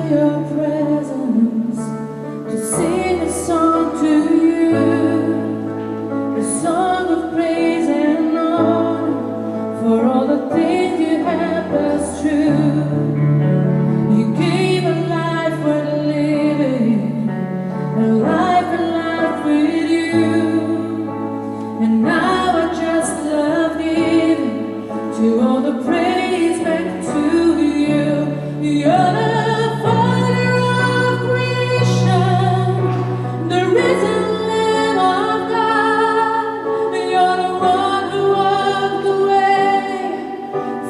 your presence, to sing a song to you, a song of praise and honor for all the things you have us through. You gave a life worth living, a life with you, and now I just love giving to all the praise back to you. You're the Father of creation, the risen Lamb of God. You're the one who walked away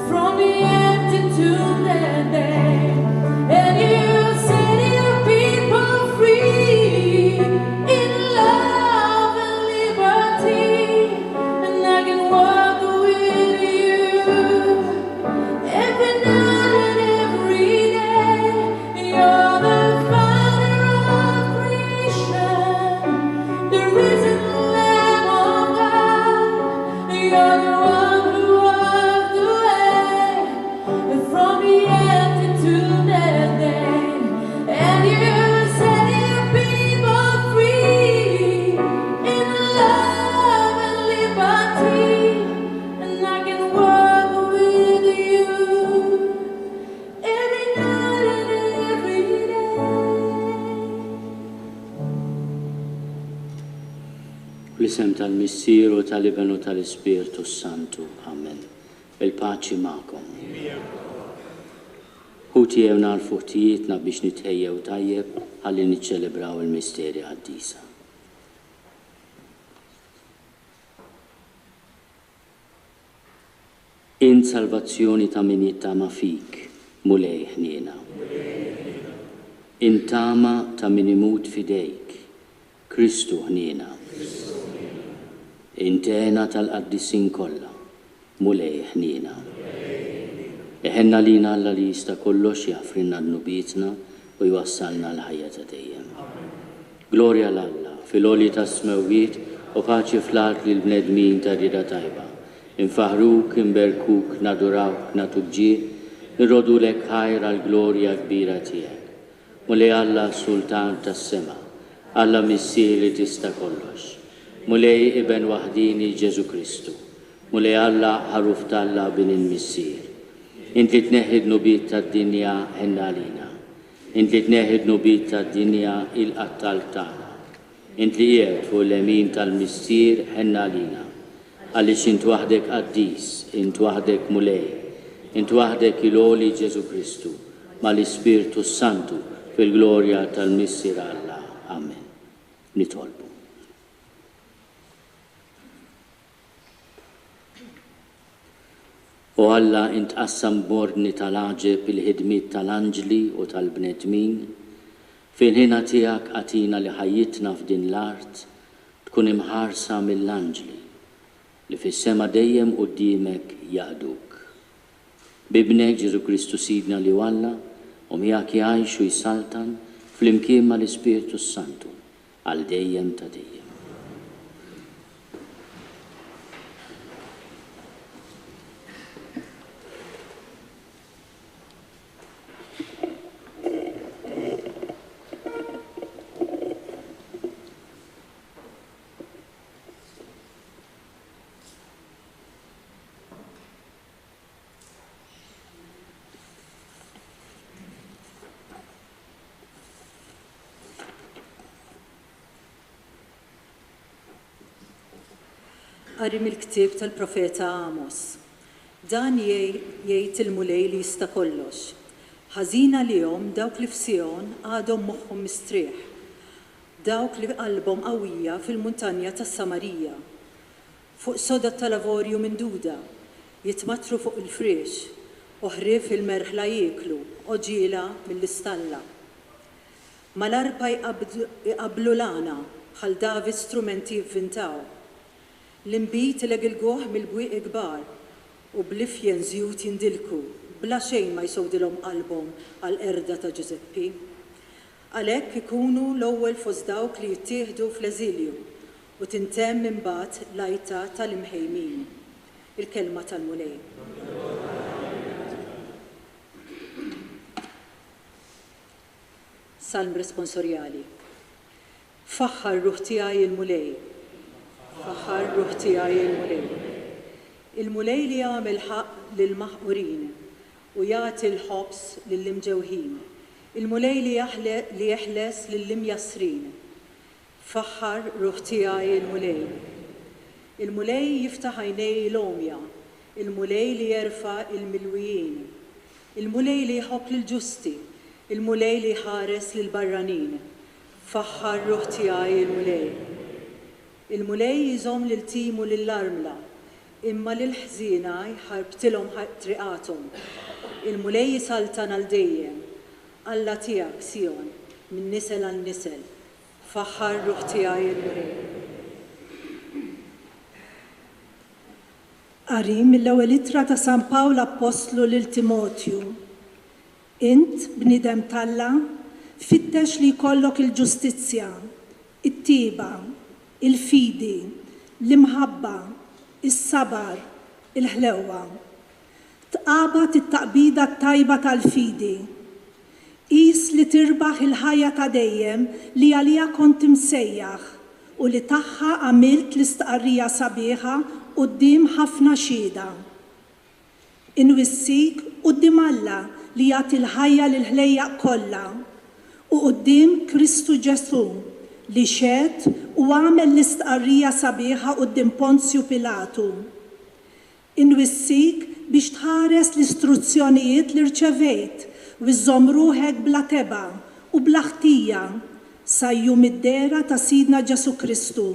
from the empty tomb that day, and you set your people free in love and liberty, and I can walk with you every night and every day. You're the Father of creation, the risen Lamb of God. You're the one who walked away from the empty tomb that day, and you set your people free in love and liberty, and I can walk with you every night and every day. L-isem tal-Missier u tal-Iben u tal-Ispirtu Santu. Amen. Il-paċi ma'kom. Ħuti jewna l-fuħtijietna biex nitħejjew tajjeb ħalli niċċelebraw il-misteri Quddiesa. In salvazzjoni ta' min jittama fik, mulej ħniena. In tama ta' min imut fidejk, Kristu ħniena. In tena tal-qaddisin kollha, mulej ħniena. Eħenna lina Alla li jista' kollox jafrinna d-nubietna u jwassalna l-ħajja ta' dejjem. Glorja l-Alla fil-għoli ta' smewwiet u paċi fl-art li l-bnedmin ta' rida tajba. Infaħruk, inberkuk, nadurawk, natuġġir, nirrodulek ħajra l-glorja kbira tiegħek. Mulej Alla Sultan tas-sema, Alla Missier li tista' kollox. Mulej Iben waħdini Ġesu Kristu. Mulej Alla ħaruf t'Alla bin il-Missier. Inti tneħħid nubiet tad-dinja ħenna lina. Inti tneħħid nubiet tad-dinja il-qattal tagħna. Inti qiegħed fuq l-emin tal-Missier ħenna lina. Għaliex int waħdek Quddies, int waħdek mulej, int waħdek il-għoli Ġesu Kristu, mal-Ispirtu Santu fil-glorja tal-Missier Alla. Amen. Nitolbu. U Alla intqassam bordni tal-aġeb il-ħidmiet tal-anġli u tal-bnedmin, fil-ħina tiegħek għatina li ħajjitna f'din l-art tkun imħarsa mill-anġli li fis-sema dejjem quddiemek jaqduk. Bibnek Ġesu Kristu Sidna li walla u miegħek jgħix u jsaltan fl-imkien mal-Ispirtu Santu għal dejjem ta' dejjem. Qari mill-ktieb tal-Profeta Amos. Dan jgħid il-mulej li jista' kollox. Ħażina lihom dawk li f'Sion għadhom moħħhom mistrieħ. Dawk li qalbhom qawwija fil-muntanja tas-Samarija. Fuq soda tal-avorju minduda, jitmatru fuq il-friex, oħrif il-merħla jieklu, oġiela mill-istalla. Mal-arpa jqablu lana bħal David strumenti jivvintaw. L-imbit ileg il-goħ mill-bwieq kbar u blifjen żjut jindilku, bla xejn ma jsowdilhom qalbhom għall-qerda ta' Giuseppi. Għalhekk ikunu l-ewwel fost dawk li jittieħdu fl-eżilju u tintemm imbagħad l-għajta tal-imħejmin. Il-kelma tal-mulej. Salm responsorjali. Faħħar ruħ tiegħi il-mulej. Faħħar ruħ tiegħi il-mulej. Il-mulej li jagħmel ħaq lill-maħqurin u jagħti l-ħobs lill-imġewħin. Il-mulej li jeħles lill-imjasrin. Faħħar ruħ tiegħi il-mulej. Il-mulej jiftaħ għajnej l-omja. Il-mulej li jerfa' il-milwijin. Il-mulej li jħobb lill-ġusti. Il-mulej li ħares lill-barranin. Faħħar ruħ tiegħi il-mulej. Il-mulej jżomm lil-tim u lill-armla, imma lil-ħżiena jħarbtilhom triqathom. Il-mulej jisaltan għal dejjem. Alla tiegħek Sion, minn nisel għal nisel. Faħħar ruħ tiegħi il-mulej. Qari mill-ewwel ittra ta' San Pawl Apostlu lil Timotju. Int, bniedem Talla, fittex li jkollok il-ġustizzja, it-tieba, il-fidi, l-imħabba, is-sabar, il-ħlewwa. Tqabad it-taqbida tajba tal-fidi. Qis li tirbaħ il-ħajja ta' dejjem li għalija kont imsejjaħ u li tagħha għamilt l-istqarrija sabiħa quddiem ħafna xhieda. Inwissik quddiem Alla li jagħti l-ħajja lill-ħlejjaq kollha u quddiem Kristu Ġesu li xed u għamel l-istqarrija sabiħa quddiem Ponzju Pilatu. Inwissik biex tħares l-istruzzjonijiet li rċevejt u żżomm ruħek bla teba u bla ħtija sa jum id-dera ta' Sidna Ġesu Kristu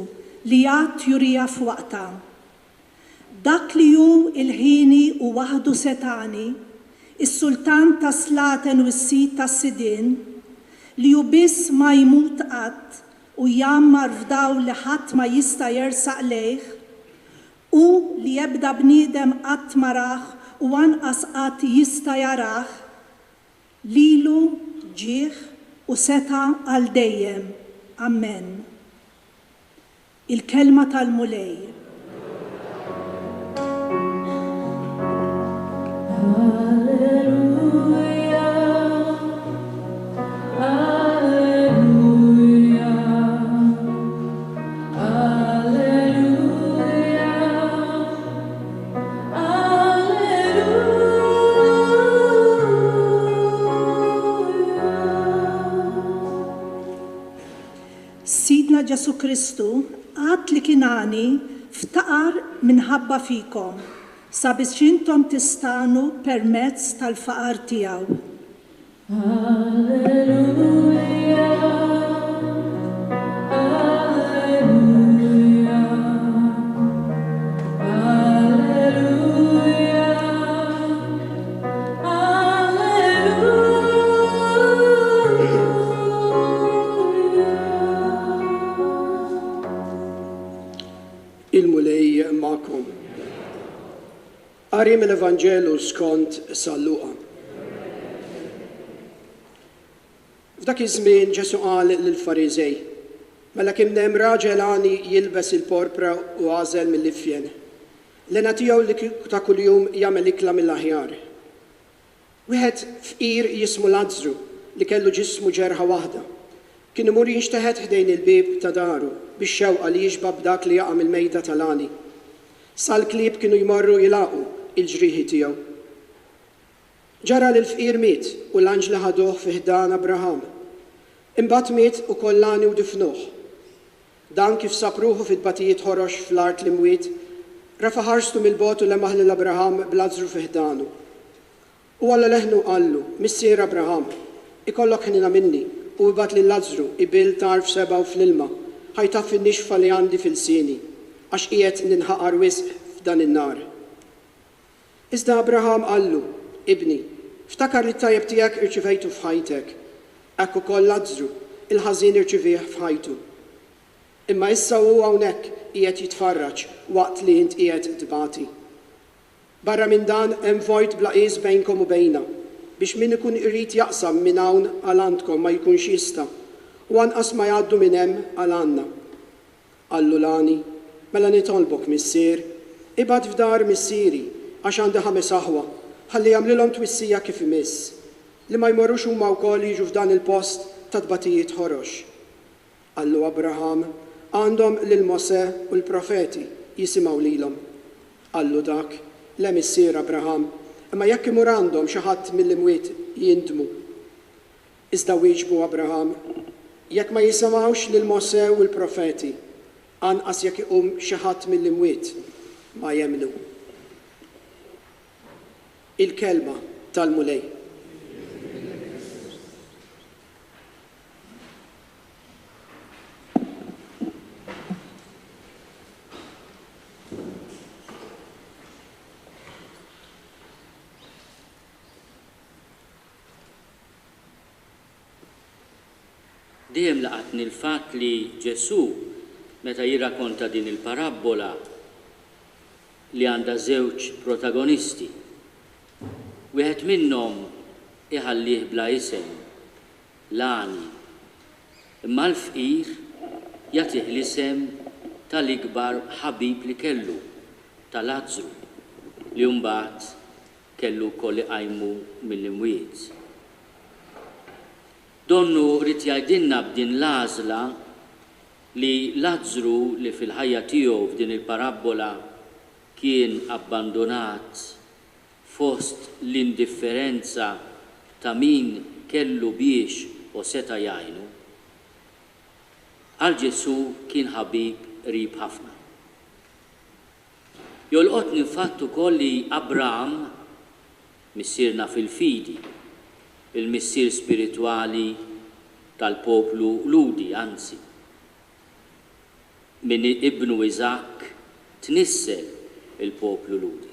li għad jurija f'waqta. Dak li hu il-ħini u waħdu setani, is-sultan ta' Slaten u s-sit ta' Sidin, li hu biss ma jmut qatt u jammar f'daw li ħadd ma jista' jersaq lejh, u li jebda bniedem qatt ma rah u anqas qatt jista' jarah, lilu ġieħ u seta għal dejjem. Amen. Il-kelma tal-mulej. Sidna Ġesu Kristu għad li kinani ftaqar minħabba fikom, sabiex intom tistanu permezz tal-faqar tiegħu. Il-mulej ma'kom. Qari mill-Evanġelu skont San Luqa. F'dak iż-żmien Ġesu qal lill-Fariżej: mela kien hemm raġel għani jilbes il-porpra u għażel mill-ifjen. L-għena tiegħu li ta' kuljum jagħmel ikla mill-aħjar. Wieħed fqir jismu Lażru li kellu ġismu ġerħa waħda. Kien imur jinxteħed ħdejn il-bib ta' daru biex xewqa li jiġbab dak li jaqa' mill-mejda tal-għani. Sal-klieb kienu jmorru jilaqu il-ġrieħi tiegħu. Ġara li l-fqir miet u l-anġli ħaduh fi ħdan Abraham. Imbagħad miet ukoll l-għani u difnuh. Dan kif sapruħu fid-batijiet ħorox fl-art li mwiet, rafa' ħarstu mill-botu lemaħ lil Abraham b'Lażru fi ħdanu. U Alla leħnu qallu: Missier Abraham, ikollok ħnina minni u ibat lil Lażru ibil tarf seba' u fl-ilma, ħajtaf in-nixfa li għandi fil-sieni, għax qiegħed ninħaqar wisq f'dan in-nar. Iżda Abraham qallu: Ibni, ftakar li t-tajjeb tiegħek irċivejtu f'ħajtek, hekk ukoll Lażru il-ħażin irċivih f'ħajtu. Imma issa hu hawnhekk qiegħed jitfarraġ waqt li int qiegħed tbati. Barra minn dan hemm vojt bla qies bejnkom u bejna, biex min ikun irid jaqsam minn hawn għal għandkom ma jkunx jista' u anqas ma jgħaddu minn hemm għal għandna. Qallu l-għani: mela nitolbok missier, ibad f'dar missieri għax għandi 5 aħwa, ħalli jagħmlilhom twissija kif imiss, li ma jmorrux huma wkoll jiġu f'dan il-post ta' tbatijiet ħorox. Allu Abraham għandhom lil Mose u l-profeti jisimgħu lilhom. Allu dak lem issir Abraham, imma jekk imur għandhom xi ħadd mill-imwiet jindmu. Iżda wieġbu Abraham, jekk ma jisimgħux lil Mose u l-profeti, anqas jekk iqum xi ħadd mill-imwiet ma jemnu. Il-kelma tal-mulej. Dejjem laqatni l-fatt li Ġesu meta jirrakkonta din il-parabola li għandha żewġ protagonisti. Wieħed minnhom iħallih bla isem, Lani, imma l-fqir jagħtih l-isem tal-ikbar ħabib li kellu, tal-Lażru, li mbagħad kellu wkoll iqajmu mill-imwiet. Donnu rrid jgħidilna b'din l-għażla li Lażru li fil-ħajja tiegħu f'din il-parabola kien abbandonat fost l-indifferenza ta' min kellu biex u seta' jgħinu, għal Ġesu kien ħabib qrib ħafna. Jolqotni fatt ukoll li Abraham, missierna fil-fidi, il-missier spiritwali tal-poplu Ludi, anzi, min ibnu Iżak tnissel il-poplu Ludi.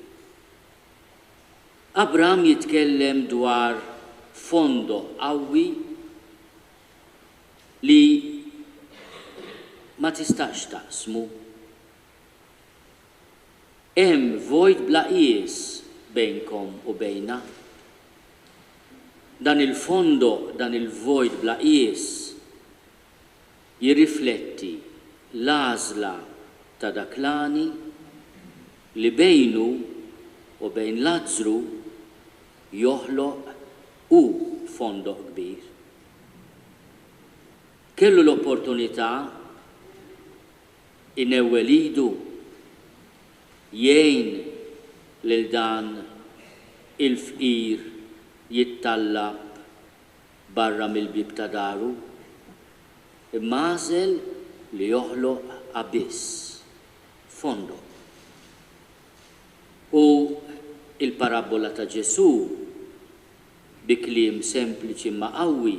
Abraham jitkellem dwar fondo qawwi li ma tistax taqsmu. Hemm vojt bla qies bejnkom u bejna. Dan il-fondo, dan il-vojt bla qies jirrifletti l-għażla ta' dak Lani li bejnu u bejn Lażru joħloq u fondo kbir. Kellu l-opportunità inewwel idu jgħin lil dan il-fqir jittallab barra mill-bib ta' daru, imma għażel li joħloq abiss, fondo. U il-parabola ta' Ġesu bi kliem sempliċi ma' qawwi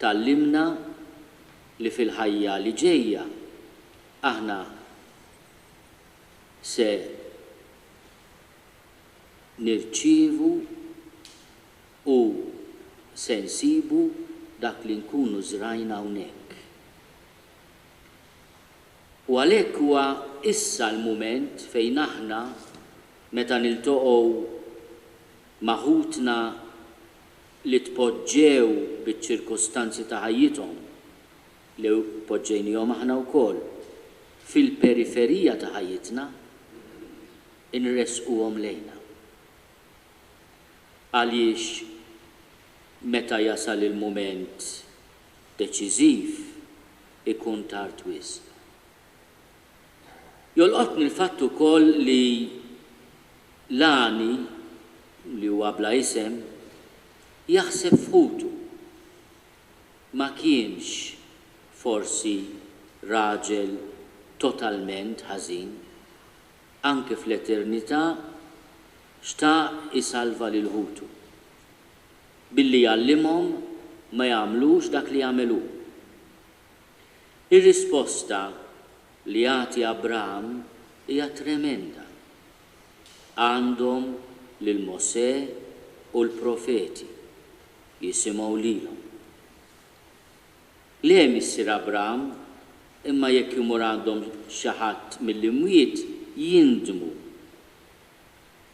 tallimna li fil-ħajja li ġejja aħna se nirċievu u se nsibu dak li nkunu żrajna hawnhekk. U għalhekk huwa issa l-mument fejn aħna meta niltaqgħu maħutna li tpoġġew biċ-ċirkostanzi ta' ħajjithom li poġġejnihom aħna wkoll fil-periferija ta' ħajjitna inresquhom lejna. Għaliex meta jasal il-mument deċiżiv ikun tard wisq. Jolqotni l-fatt ukoll li Lani li huwa bla isem jaħseb f'ħutu ma kienx forsi raġel totalment ħażin, anke fl-eternità xtaq isalva lil ħutu billi jgħallimhom ma jagħmlux dak li jagħmlu. Ir-risposta li jagħti Abraham hija tremenda. Għandhom lil Mose u l-profeti jisimgħu lilhom. Le missir Abraham imma jekk imur għandhom xi ħadd mill-imwiet jindmu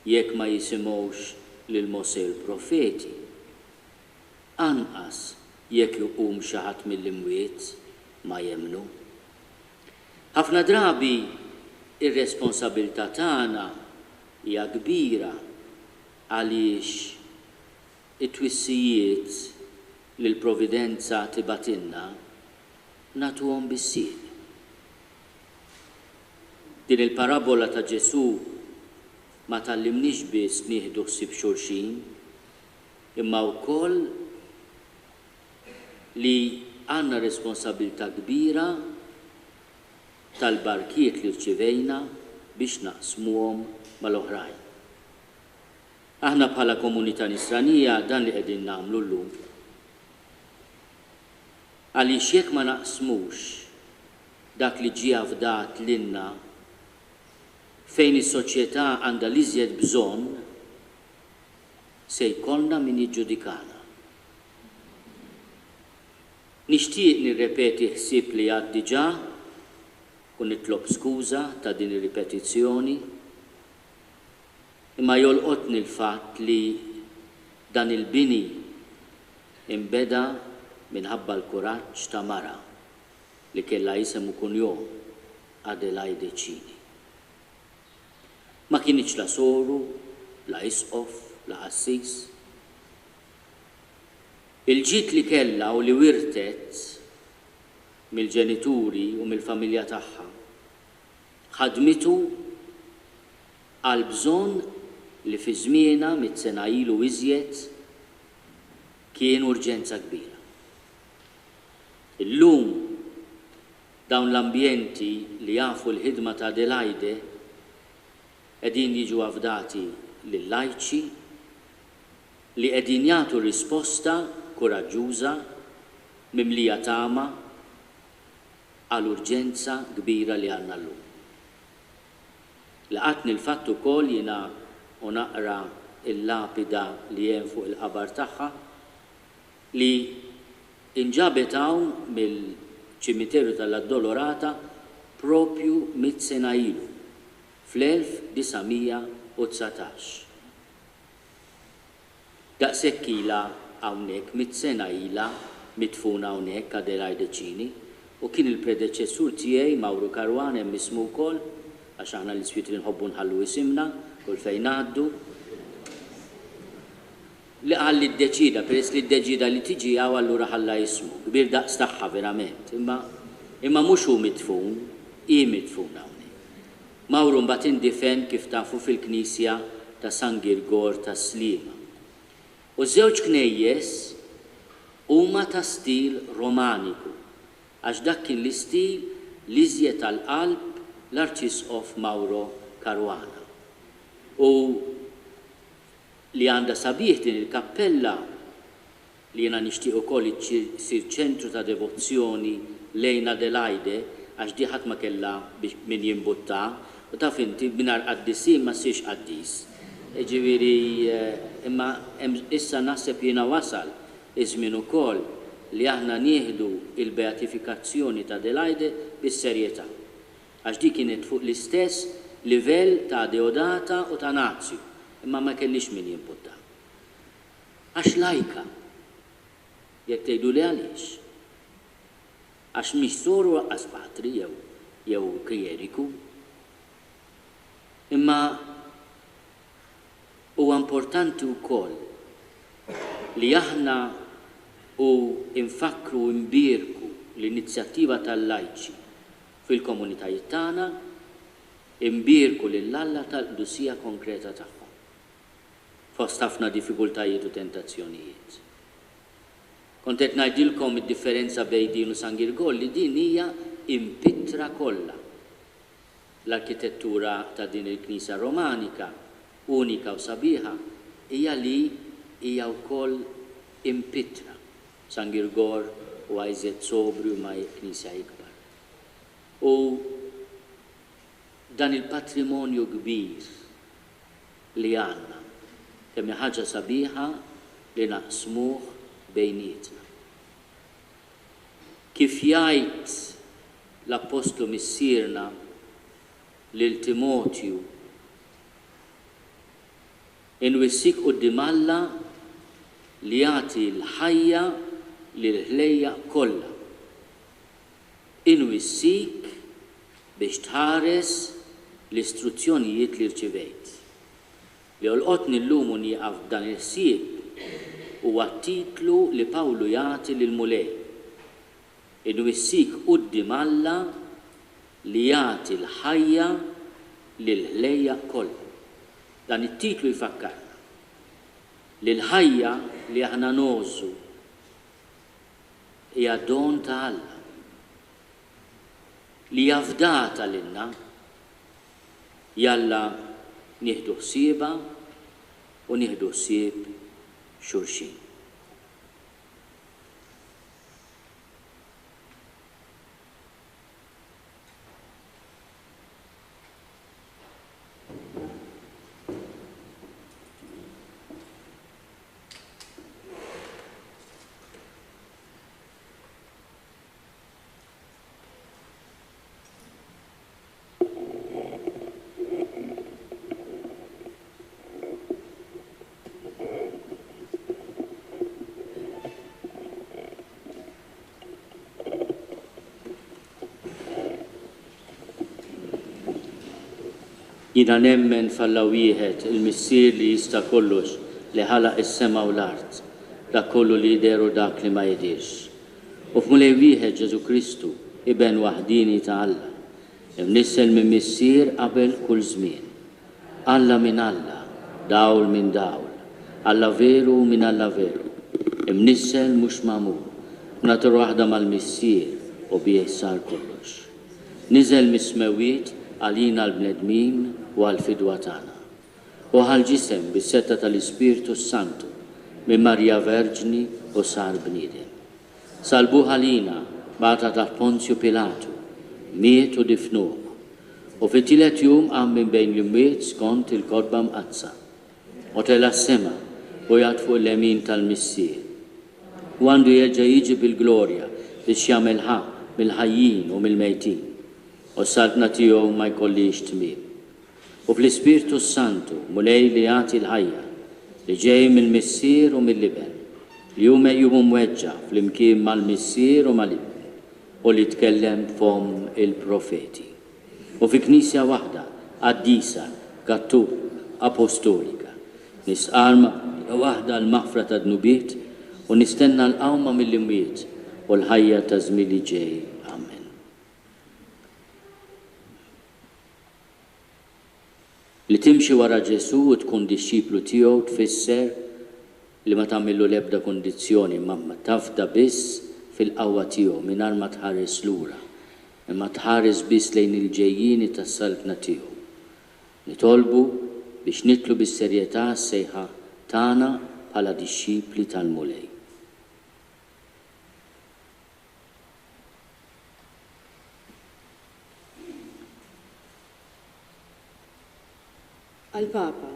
jekk ma jisimgħux lil Mose u l-profeti. Anqas jekk iqum xi ħadd mill-imwiet ma jemnu. Ħafna drabi ir-responsabilità tagħna hija kbira għaliex it-twissijiet li l-providenza tibatinna nagħtuhom bis-sieq. Din il-parabola ta' Ġesu ma tallimniex biss nieħdu ħsieb xulxin, imma wkoll li għandna responsabilità kbira tal-barkiet li rċivejna biex naqsmuhom mal-oħrajn. Aħna bħala komunità nisranija dan li qegħdin nagħmlu llum. Għaliex jekk ma naqsmux dak li ġie avdat lilna fejn is-soċjetà għandha l-iżjed bżonn se jkollna min jiġġudikana. Nixtieq nirrepeti ħsieb li għad diġà u nitlob skuża ta' din ir-ripetizzjoni, imma jolqotni l-fatt li dan il-bini imbeda minħabba l-kuraġġ ta' mara li kellha jisem ikun jom Adelaide Cini. Ma kienx la soru, la isqof, la qassis. Il-ġid li kellha u li wirtet mill-ġenituri u mill-familja tagħha ħadmitu għal bżonn li fi żmienha mit-sena ilu iżjed kien urġenza kbira. Illum dawn l-ambjenti li jafu l-ħidma ta' Adelaide qegħdin jiġu avdati lill-lajċi li qegħdin jagħtu risposta kuraġġuża mimlija tama għall-urġenza kbira li għandna llum. Laqatni l-fatt ukoll jiena u naqra il-lapida li hemm fuq il-qabar tagħha li inġabet hawn mill-ċimiteru tal-Addolorata propju mit-sena ilu fl-1919. Daqshekk ilha hawnhekk mit-sena ilha mitfuna hawnhekk Adelaide Cini u kien il-predeċessur tiegħi Mawru Karwan hemm ismu wkoll għax aħna l-iswiet li nħobbu nħallu isimna kull fejn ngħaddu. Li għalli d-deċida, peress li d-deċida li tiġi għaw allura ħalla jismu, kbir daqs tagħha verament, imma mhux hu mitfun, hi mitfun hawnhekk. Mawru mbagħad indifen kif tafu fil-Knisja ta' San Girgor ta' Slima. U żewġ knejjes huma ta' stil romaniku, għax dak kien l-istil li żjed tal-qalb l-Arċisqof Mawru Karwana. U li għandha sabiħ din il-kappella li jiena nixtieq ukoll issir ċentru ta' devozzjoni lejn Adelaide għax di ħadd ma kellha min jimbutta u taf inti mingħajr qaddissin ma ssirx qaddis. Ġifieri imma issa naħseb jiena wasal iż-żmien ukoll li aħna nieħdu il-beatifikazzjoni ta' Adelaide bis-serjetà għax di kienet fuq l-istess livell ta' Deodata u ta' Nazju. Imma ma kellix min jimputta. Għax lajka, jekk tgħidu li għaliex. Għax mhix soru waqqas patri jew kjeriku. Imma huwa importanti wkoll li aħna u infakru imbirku l-inizjattiva tal-lajċi fil-komunitajiet tagħna imbirku lill-Alla tal-qdusija konkreta tagħha. Fost ħafna diffikultajiet u tentazzjonijiet. Kont qed ngħidilkom id-differenza bejn din u San Girgol li din hija impittra kollha. L-arkitettura ta' din il-Knisja Romanika, unika u sabiħa, hija li hija wkoll impittra. San Girgol u għajżet sobri u ma' Knisja ikbar. U dan il-patrimonju kbir li għandna kemm ħaġa sabiħa li naqsmuh bejnietna. Kif jgħid l-Apostlu missierna lil Timotju inwissik quddiem Alla li jagħti l-ħajja lil ħlejja kollha. Inwissik biex tħares l-istruzzjonijiet li rċivejt. Li olqotni llum u nieqaf dan il-ħsieb huwa t-titlu li Pawlu jagħti lil mulej. Inhu issik quddiem Alla li jagħti l-ħajja lil ħlejja kollha. Dan it-titlu jfakkarna li l-ħajja li aħna nożu hija don ta' Alla li jafdata lilna jalla nieħdu ħsiebha u nieħdu ħsieb xulxin. Jina nemmen f'Alla wieħed il-missier li jista' kollox li ħalaq is-sema u l-art, dak kollu li jidher u dak li ma jidirx. U f'mulej wieħed Ġesu Kristu, iben waħdini ta' Alla, imnissel minn missier qabel kull żmien. Alla minn Alla, dawl minn dawl, Alla veru minn Alla veru, imnissel mhux magħmul, natur waħda mal-missier u bih sar kollox. Niżel mis-smewiet għalina l-bnedmin u għal-fidwa tagħna. U ħal-ġisem bis-setta tal-Ispiritu Santu minn Marja Verġni u sar bniedem. Salbu ħalina bata ta' Ponzju Pilatu, miet u difnuh. U fit-tielet jum qam minn bejn l-imwiet skont il-kodba mqazza. U tela s-sema u jgħad fuq l-emin tal-missier. U għandu jerġa' jiġi bil-glorja biex jagħmel ħaq mill-ħajjin u mill-mejtin. U s-saltna tiegħu ma jkollix tmiem. U fl-Ispiritu Santu mulej li jagħti l-ħajja li ġej mill-missier u mill-liben li hu mweġġa fl-imkien mal-missier u mal-liben u li tkellem f'hom il-profeti. U fi Knisja waħda Quddiesa Kattolika Apostolika nisqarma waħda l-maħfra ta' dnubiet u nistenna l-qawma mill-imwiet u l-ħajja ta' żmien li ġej. Li timxi wara Ġesu u tkun dixxiplu tiegħu tfisser li ma tagħmillu l-ebda kundizzjoni ma tafda biss fil-qawwa tiegħu mingħajr ma tħares lura, imma tħares biss lejn il-ġejjieni tas-salkna tiegħu. Nitolbu biex nitlu bis-serjetà s-sejħa tagħna bħala dixxipli tal-mulej. Għal-Papa,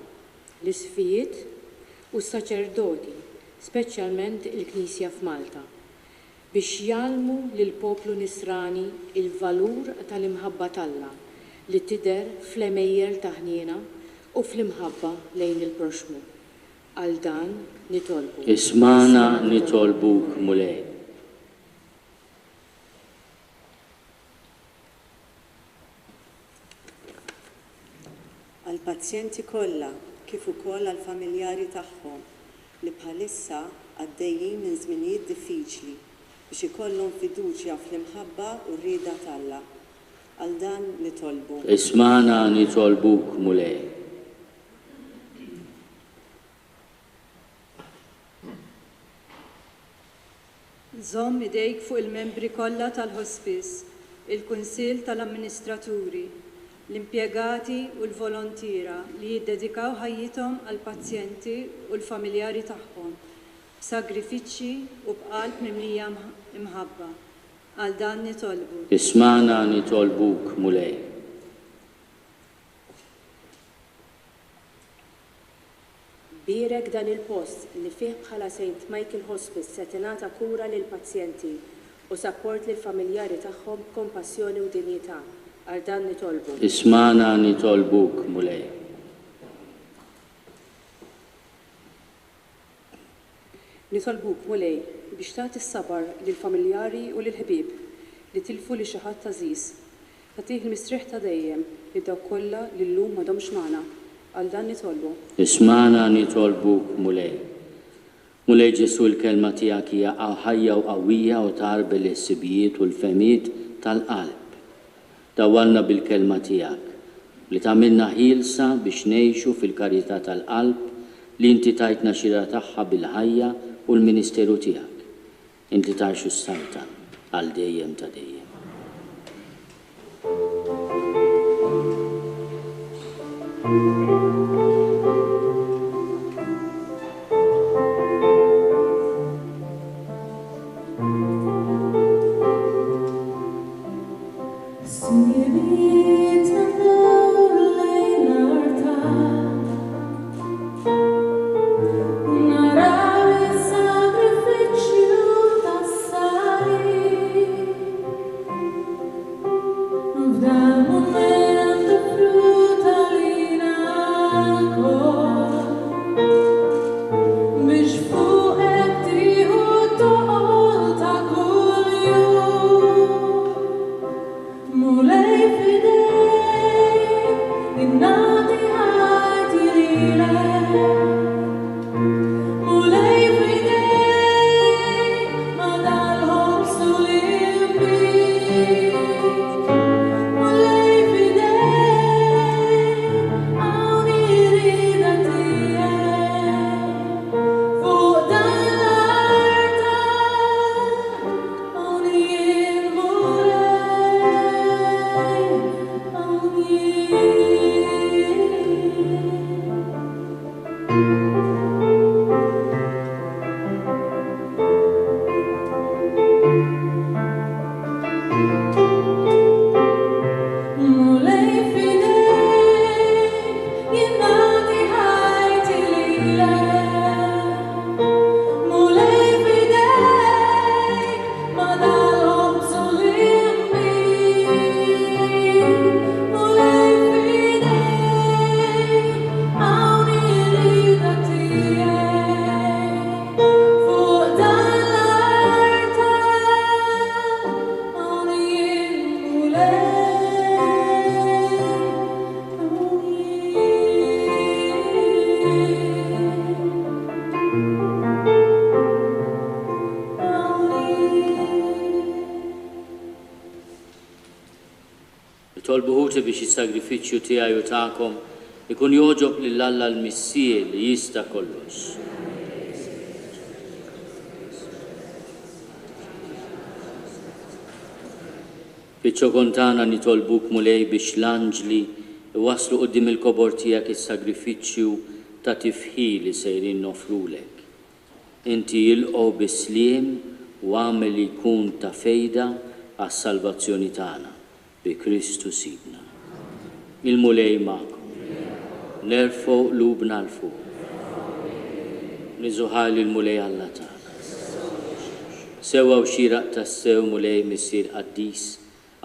l-isfijiet u s-saċerdoti, speċjalment il-Knisja f'Malta, biex jgħallmu lill-poplu Nisrani il-valur tal-imħabba tAlla li tidher fl-emejjer ta' ħniena u fl-imħabba lejn il-proxmu. Għal dan nitolbu. Ismana nitolbuk mulej. Għal-pazjenti kollha kif ukoll għall-familjari tagħhom li bħalissa għaddejjin minn żminijiet diffiċli biex ikollhom fiduċja fl-imħabba u r-rieda tAlla. Għal dan nitolbu. Ismana nitolbuk mulej. Żomm idejk fuq il-membri kollha tal-Hospice, il-Kunsill tal-Amministraturi, l-impjegati u l-volontira li jiddedikaw ħajjithom għal pazjenti u l-familjari tagħhom b'sagrifiċċji u b'qalb mimlija imħabba. Għal dan nitolbu. Ismana nitolbuk mulej. Birek dan il-post li fih bħala St. Michael Hospice se tingħata kura lil pazjenti u sapport lil familjari tagħhom b'kompassjoni u dinjità. Għal dan nitolbu. Ismana nitolbuk mulej. Nitolbuk mulej biex tagħti s-sabar lil familjari u lil ħbieb li tilfu li xi ħadd tażiż. Tagħtih il-mistrieħ ta' dejjem li dawk kollha li llum m'għadhomx magħna. Għal dan nitolbu. Ismana nitolbuk mulej. Mulej Ġesu l-kelma tiegħek hija ħajja u qawwija u tarbi l-ħsibijiet u l-femijiet tal-qalb. Dawwalna bil-kelma tiegħek li tagħmilna ħielsa biex ngħixu fil-karità tal-qalb li inti tajtna xira tagħha bil-ħajja u l-ministeru tiegħek. Inti tarxu s-salta għal dejjem ta' dejjem. Tolbuħuti biex is-sagrifiċċju tiegħi u tagħkom ikun joġob lil Alla l-Missier li jista' kollox. Fiċ-ċokontana nitolbuk mulej biex l-anġli waslu quddiem il-kobor tiegħek is-sagrifiċċju ta' tifħil li sejrin nofrulek. Inti jilqgħu bis-sliem u għamel li jkun ta' fejda għas-salvazzjoni tagħna bi Kristu Sidna. Il-mulej magħkom. Nerfgħu qlubna l fuq. Niżuħal il-mulej Alla tagħna. Sewwa u xieraq tas-sew mulej Missier Qaddis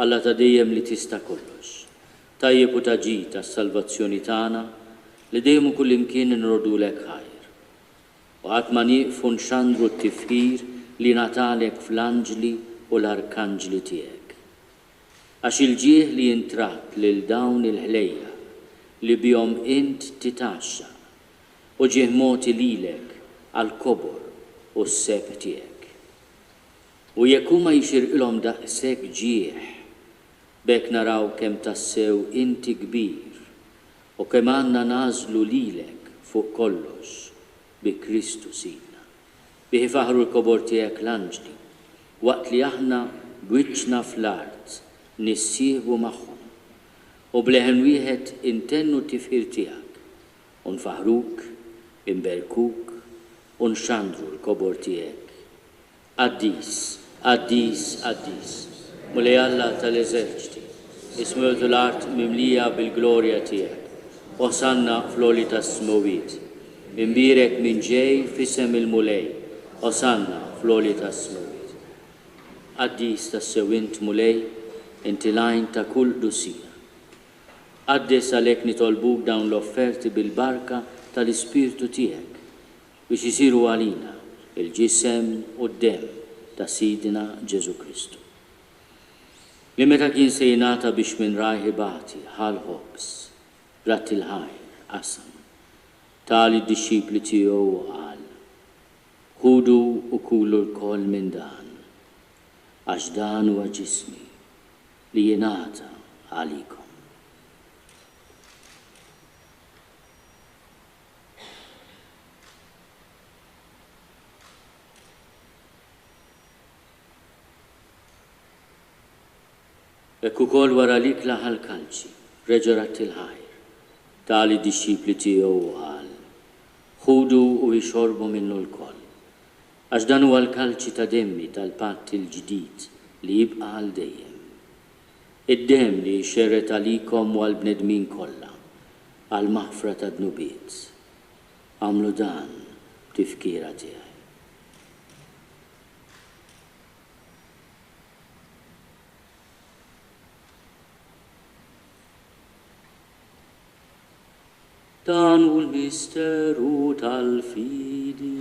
Alla ta' dejjem li tista' kollox. Tajjeb u ta' ġid tas-salvazzjoni tagħna li dejjem kull imkien nrodulek ħajr. U qatt ma nieqfu nxandru t-tifħir li natalek fl-anġli u l-arkanġli tiegħek. Għax il-ġieħ li jintrat lil dawn il-ħlejja li bihom int titaxxa u ġieħ moti lilek għal-kobor u s-seb tiegħek. U jekk huma jixirqilhom daqshekk ġieħ, bekk naraw kemm tassew inti kbir u kemm għandna nażlu lilek fuq kollox bi Kristu Sidna. Bih ifaħru l-kobor tiegħek l-anġli waqt li aħna bwiċċna fl-art nissieħbu magħhom u bleħen wieħed intennu t-tifħir tiegħek u nfaħruk, imberkuk u nxandru l-kobor tiegħek. Qaddis, Qaddis, Qaddis, mulej Alla tal-eżerċiti, ismu l-art mimlija bil-glorja tiegħek. Osanna fl-oli tas-smowiet, imbirek minn ġej fisem il-mulej, osanna fl-oli tas-smowiet. Qaddis tas-sewint mulej, inti lajn ta' kull dusija. Qaddes għalhekk nitolbuk dawn l-offerti bil-barka tal-Ispirtu tiegħek biex isiru għalina il-ġisem u d-dem ta' Sidina Ġesu Kristu. Li meta kien se jingħata biex minn rajħibati ħal ħobs, rat il-ħajr qasam tal-id-dixxipli tiegħu qal: Ħudu u kulu l-koll minn dan, għax dan huwa ġismi li jingħata għalikom. Ekku kol wara li klaħal kalċi, reġerat il-ħajr, tal-Disċipli tiegħu qal, ħudu u jxorbu minnu l-koll, għax dan huwa l-kalċi ta' demmi tal-patt il-ġdid li jibqa' għal dejjem. Id-demm li jxerret għalikom u għal-bnedmin kollha, għal-maħfra ta' dnubiet. Għamlu dan tifkira tiegħi. Dan u l-misteru tal-fidi.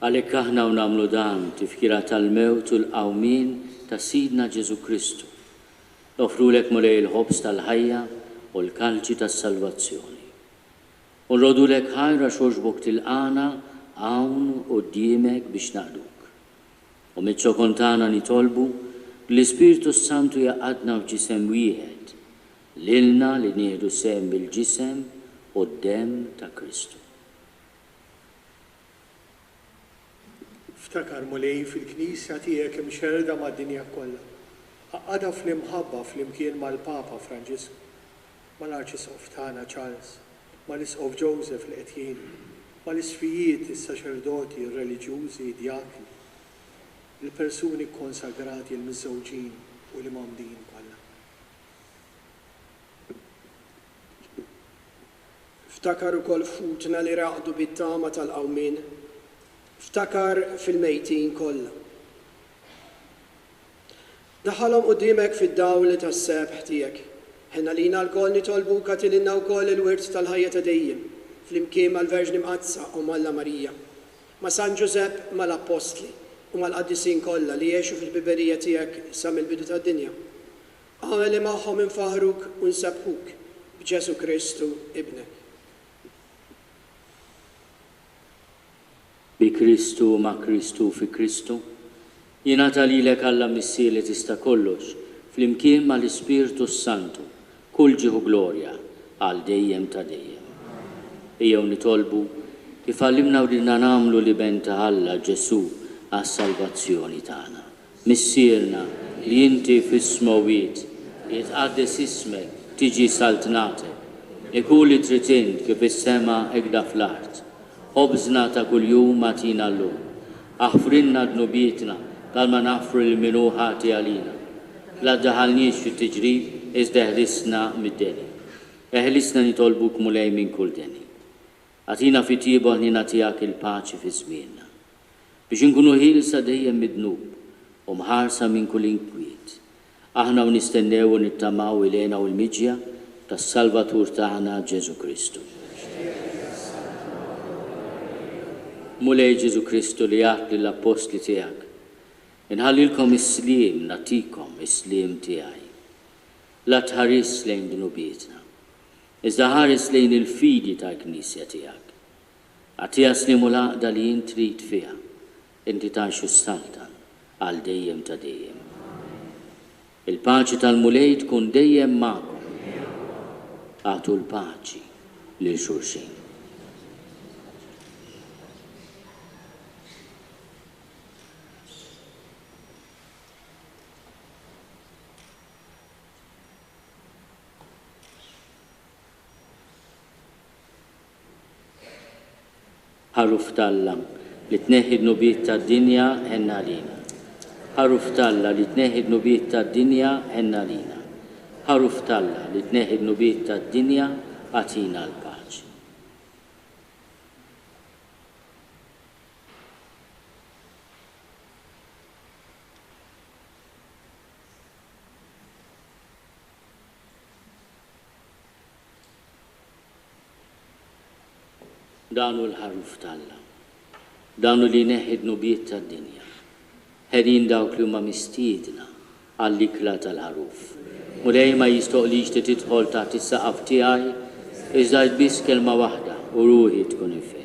Għalhekk aħna u nagħmlu dan tifkira tal-mewt u l-qawmin ta' Sidna Ġesu Kristu. Nofrulek mulej il-ħobs tal-ħajja u l-kalċi tas-salvazzjoni. U nrodulek ħajra xogħġbok tilqana hawn quddiemek biex naqduk. U miċ-ċokon tagħna nitolbu l-Ispiritu Santu jaqadna f'ġisem wieħed lilna li nieħdu sehem bil-ġisem u d-demm ta' Kristu. Ftakar mulej fil-Knisja tiegħek hemm xerda mad-dinja kollha. Għaqada fl-imħabba fl-imkien mal-Papa Franġisku, mal-Arċisqof tagħna Charles, mal-Isqof Joseph li qed jgħin, mal-isfijiet is-saċerdoti, ir-reliġjużi, djakni, il-persuni konsagrati l-miżżewġin u l-imamdin kollha. Ftakar ukoll futna li raqdu bit-tama tal-qawmin. Ftakar fil-mejtin kollha. Daħalhom quddiemek fid-dawli tas-sebħ tiegħek. Ħinna lina l-koll nitolbuka tililna wkoll il-wirt tal-ħajja ta' dejjem, flimkien mal-Verġni Mqazza u Malla Marija, ma' San Ġusepp mal-Apostli u mal-qaddisin kollha li jgħixu fil-biberija tiegħek sa mill-bidu tad-dinja. Għamel li magħhom infaħruk u nsabħuk b'Ġesu Kristu ibnek. Bi Kristu ma' Kristu fi Kristu, jingħata lilek Alla Missir li tista' kollox, flimkien mal-Ispiritu Santu, kull ġieħu glorja għal dejjem ta' dejjem. Ejjew nitolbu kif għallimna u ridna nagħmlu li ben ta' Alla Ġesu għas-salvazzjoni tagħna. Missierna li inti fis-smowiet jitqaddes ismek tiġi saltnatek, ikun li trid int kif is-sema hekk fl-art. Ħobżna ta' kuljum matina llum, aħfrinna dnubietna bħalma naħfru l-minu ħati għalina. La ddaħalniex fit-tiġrib iżda eħlisna mid-deni. Eħlisna nitolbuk mulej minn kull deni. Għatina fi tiebu ħnina tiegħek il-paċi fi żmienna. Biex inkunu ħielsa dejjem mid-dnub u mħarsa minn kull inkwiet. Aħna u nistennew u nittamaw ilena u l-miġja tas-Salvatur tagħna Ġesu Kristu. Mulej Ġesu Kristu li għat l-apostli tiegħek, inħallilkom is-sliem natikom is-sliem tiegħi. La tħares lejn dnubietna, iżda ħares lejn il-fidi tal-Knisja tiegħek. Għatija slimu l-għaqda li int trid fiha, inti tgħixu s-saltan għal dejjem ta' dejjem. Il-paċi tal-mulej tkun dejjem magħkom. Għatu l-paċi lil xulxin. ħaruf talla li tneħħi d-nubiet tad-dinja ħenna lina. ħaruf talla li tneħħi d-nubiet tad-dinja ħenna lina. ħaruf talla li tneħħi d-nubiet tad-dinja għatina l-paċi. Danu l-ħaruf talla, danu li neħid nubiet tad-dinja, ħedin dawk li huma mistiedna għall-ikla tal-ħaruf. Mulej ma jistoqlix li tidħol taħt is-saqaf tiegħi, iżda biss kelma waħda u ruħi tkun ifeha.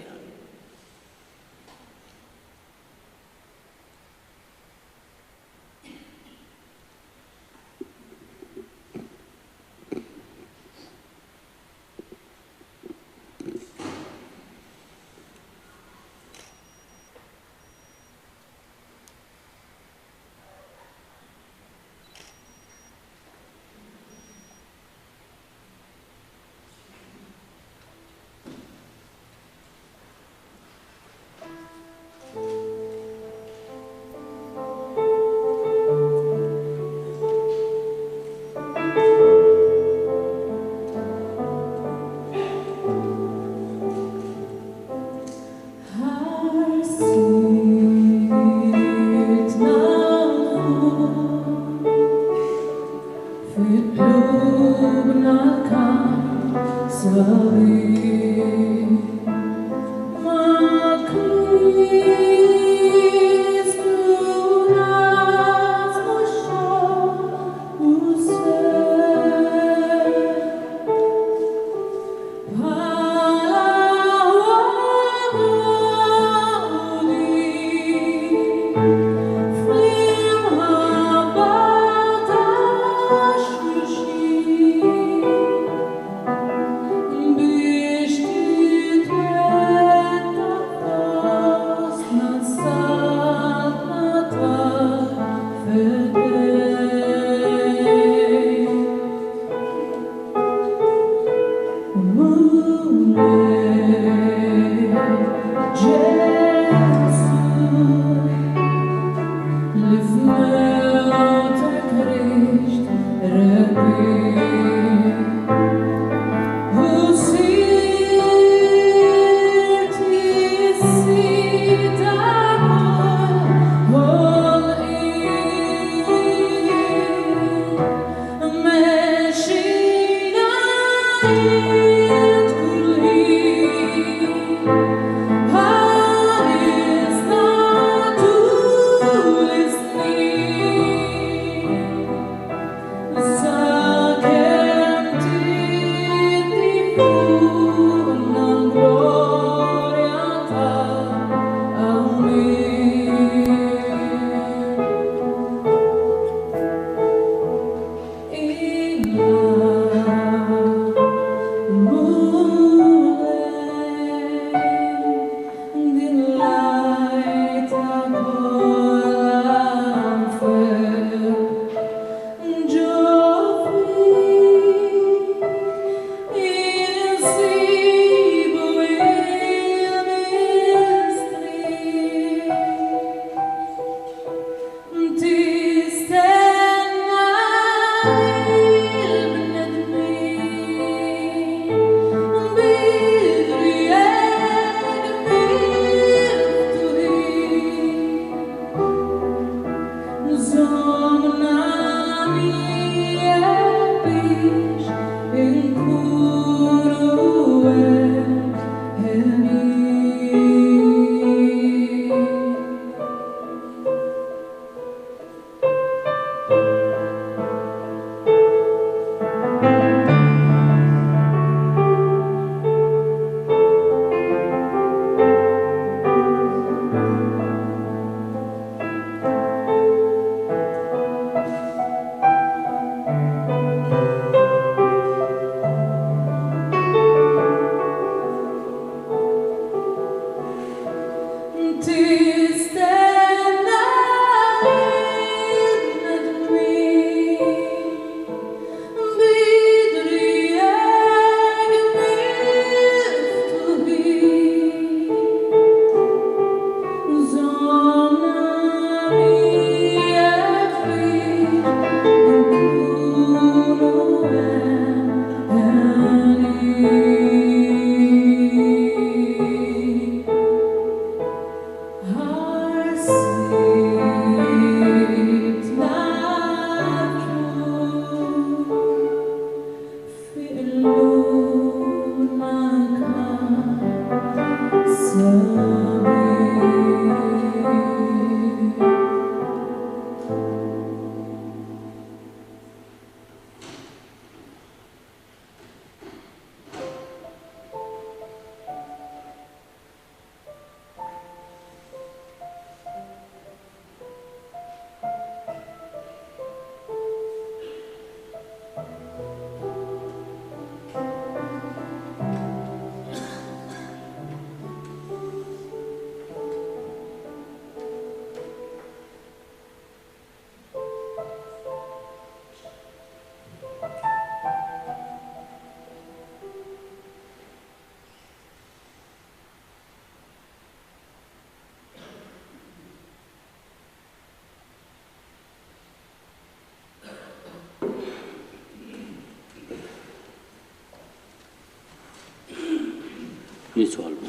nitolbu.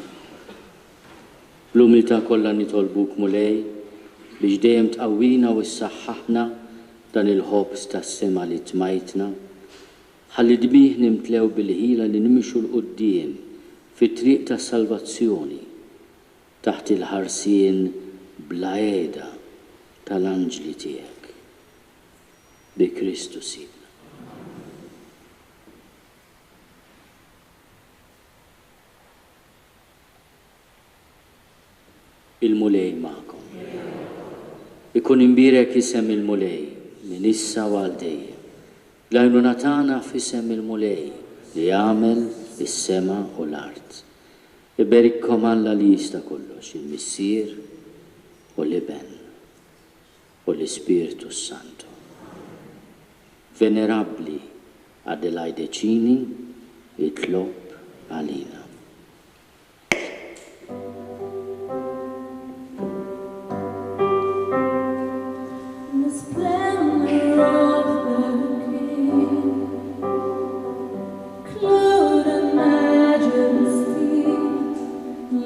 Bl-umiltà kollha nitolbuk mulej biex dejjem tqawwina u ssaħħaħna dan il-ħobbs tas-sema li tmajtna, ħalli dbih nimtlew bil-ħila li nimxu l-qudiem fit-triq tas-salvazzjoni taħt il-ħarsien bla għeda tal-anġli tiegħek. Bi Kristu Sidna. Il-mulej magħkom. Ikun imbirek isem il-mulej minn issa u għal dejjem. L-għajnuna tagħna f'isem il-mulej li jagħmel is-sema u l-art. Iberikkom Alla li jista' kollox, il-Missier u l-Iben u l-Ispiritu Santo. Venerabbli Adelaide Cini itlob għalina.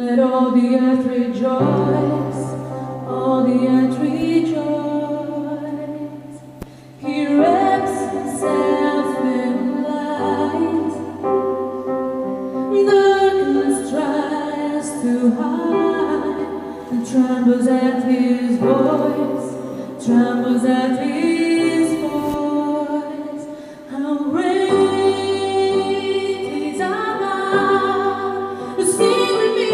Let all the earth rejoice, all the earth rejoice. He wraps himself in light. Darkness tries to hide and trembles at his voice, trembles at his voice. How great is our God. Sing with me.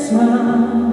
Smile.